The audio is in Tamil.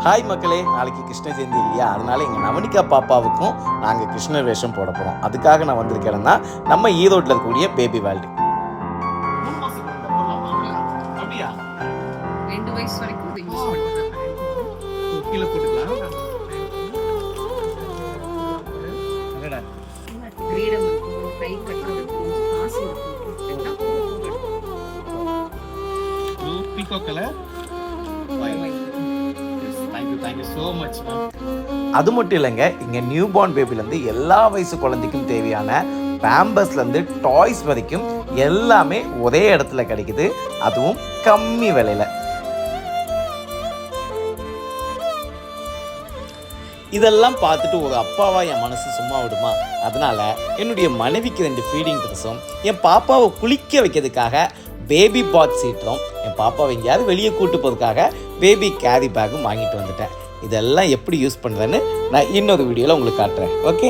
ஹாய் மக்களே, நாளைக்கு கிருஷ்ண ஜெயந்தி இல்லையா? அதனால எங்கள் நவனிகா பாப்பாவுக்கும் நாங்கள் கிருஷ்ணர் வேஷம் போட போகிறோம். அதுக்காக நான் வந்திருக்கேன்னா நம்ம ஈரோட்டில் இருக்கக்கூடிய பேபி வேர்ல்டு. 2 வயசு வரைக்கும் இதை யூஸ் பண்ணலாம். கீழே போட்டுக்கலாம். கிரீடம் இருக்கும், கை கட்டம் இருக்கும், காசு இருக்கும். அது மட்டும் இல்லைங்க, இங்கே நியூ பார்ன் பேபிலேருந்து எல்லா வயசு குழந்தைக்கும் தேவையான பேம்பர்ஸ்லேருந்து டாய்ஸ் வரைக்கும் எல்லாமே ஒரே இடத்துல கிடைக்குது, அதுவும் கம்மி விலையில். இதெல்லாம் பார்த்துட்டு ஒரு அப்பாவா என் மனசு சும்மா விடுமா? அதனால என்னுடைய மனைவிக்கு 2 ஃபீடிங் ட்ரெஸ்ஸும், என் பாப்பாவை குளிக்க வைக்கிறதுக்காக பேபி பாத் சீட்டும், என் பாப்பாவை எங்கேயாவது வெளியே கூட்டு போகிறதுக்காக பேபி கேரி பேக்கும் வாங்கிட்டு வந்துட்டேன். இதெல்லாம் எப்படி யூஸ் பண்ணுறேன்னு நான் இன்னொரு வீடியோவில் உங்களுக்கு காட்டுறேன். ஓகே.